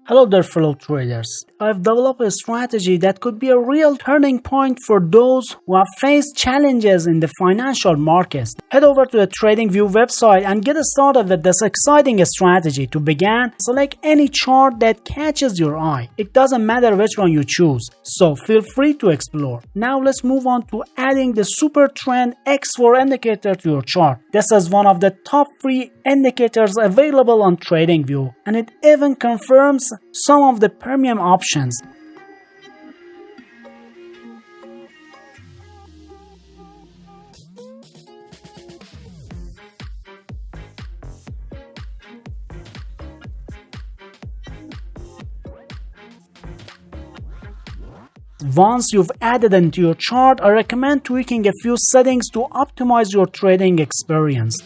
Hello there, fellow traders. I've developed a strategy that could be a real turning point for those who have faced challenges in the financial markets. Head over to the TradingView website and get started with this exciting strategy. To begin, select any chart that catches your eye. It doesn't matter which one you choose, so feel free to explore. Now let's move on to adding the SuperTrend X4 indicator to your chart. This is one of the top free indicators available on TradingView, and it even confirms some of the premium options. Once you've added into your chart, I recommend tweaking a few settings to optimize your trading experience.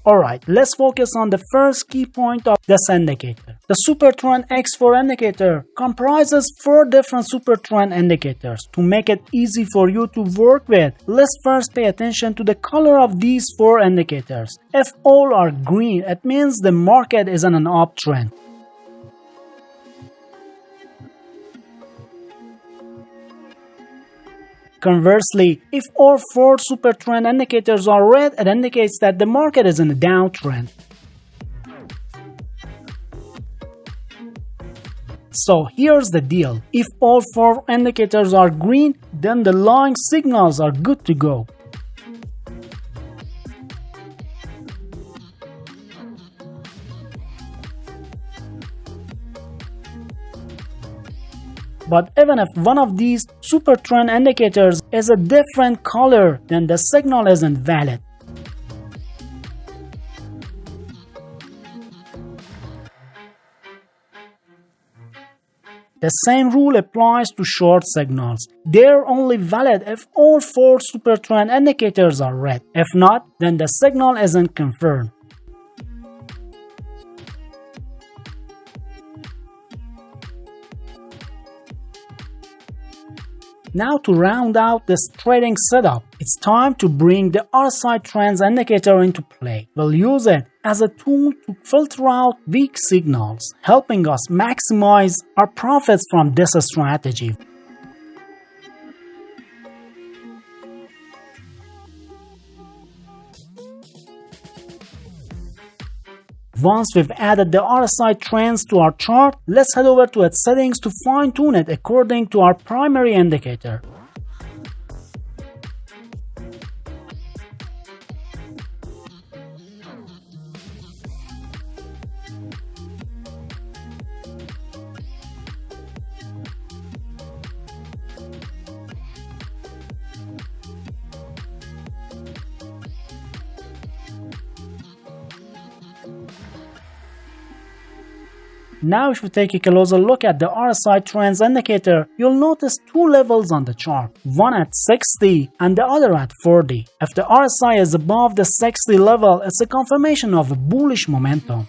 Alright, let's focus on the first key point of this indicator. The SuperTrend X4 indicator comprises 4 different SuperTrend indicators. To make it easy for you to work with, let's first pay attention to the color of these 4 indicators. If all are green, it means the market is in an uptrend. Conversely, if all 4 SuperTrend indicators are red, it indicates that the market is in a downtrend. So here's the deal. If all 4 indicators are green, then the long signals are good to go. But even if one of these SuperTrend indicators is a different color, then the signal isn't valid. The same rule applies to short signals. They're only valid if all 4 SuperTrend indicators are red. If not, then the signal isn't confirmed. Now to round out this trading setup, it's time to bring the RSI trends indicator into play. We'll use it as a tool to filter out weak signals, helping us maximize our profits from this strategy. Once we've added the RSI trends to our chart, let's head over to its settings to fine-tune it according to our primary indicator. Now if we take a closer look at the RSI trends indicator, you'll notice 2 levels on the chart, one at 60 and the other at 40. If the RSI is above the 60 level, it's a confirmation of a bullish momentum.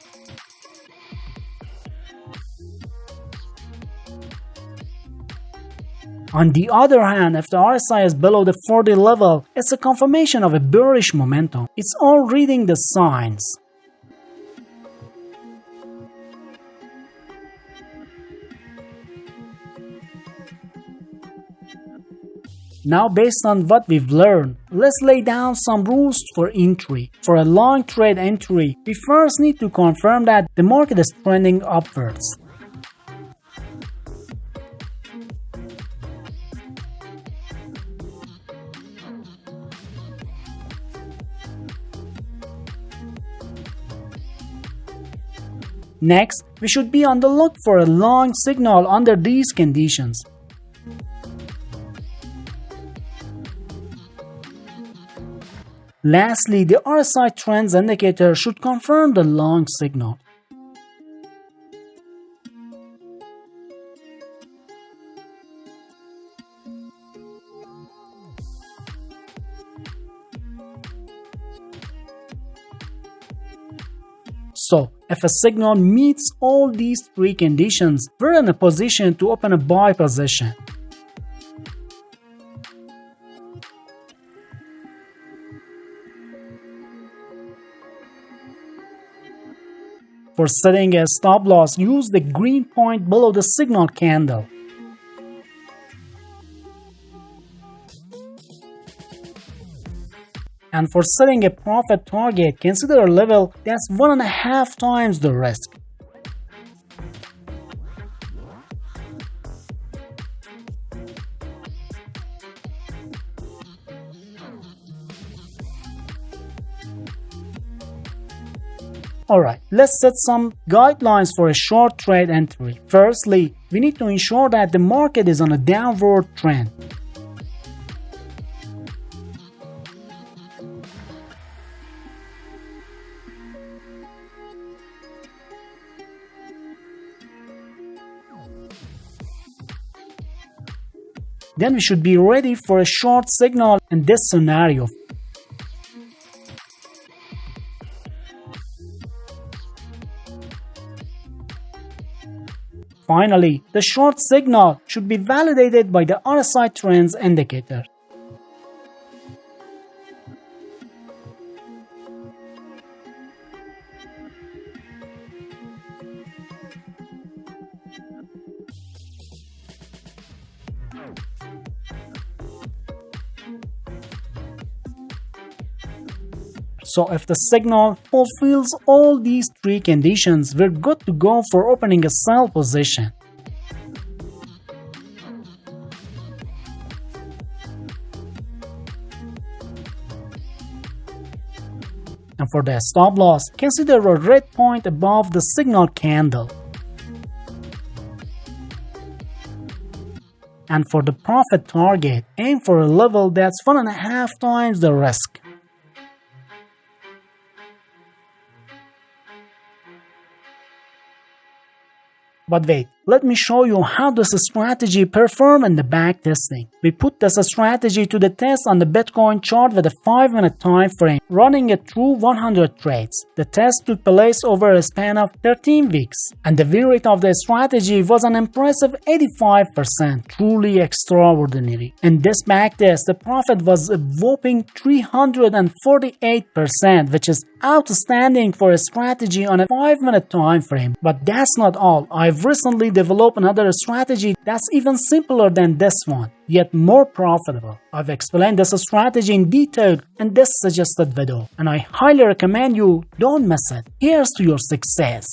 On the other hand, if the RSI is below the 40 level, it's a confirmation of a bearish momentum. It's all reading the signs. Now based on what we've learned, let's lay down some rules for entry. For a long trade entry, we first need to confirm that the market is trending upwards. Next, we should be on the look for a long signal under these conditions. Lastly, the RSI trends indicator should confirm the long signal. So, if a signal meets all these three conditions, we're in a position to open a buy position. For setting a stop loss, use the green point below the signal candle. And for setting a profit target, consider a level that's 1.5 times the risk. Alright, let's set some guidelines for a short trade entry. Firstly, we need to ensure that the market is on a downward trend. Then we should be ready for a short signal in this scenario. Finally, the short signal should be validated by the RSI trends indicator. So if the signal fulfills all these three conditions, we're good to go for opening a sell position. And for the stop loss, consider a red point above the signal candle. And for the profit target, aim for a level that's 1.5 times the risk. But wait, let me show you how this strategy performed in the backtesting. We put this strategy to the test on the Bitcoin chart with a 5-minute time frame, running it through 100 trades. The test took place over a span of 13 weeks, and the win rate of the strategy was an impressive 85%, truly extraordinary. In this backtest, the profit was a whopping 348%, which is outstanding for a strategy on a 5-minute time frame. But that's not all. I've recently developed another strategy that's even simpler than this one, yet more profitable. I've explained this strategy in detail in this suggested video, and I highly recommend you don't miss it. Here's to your success.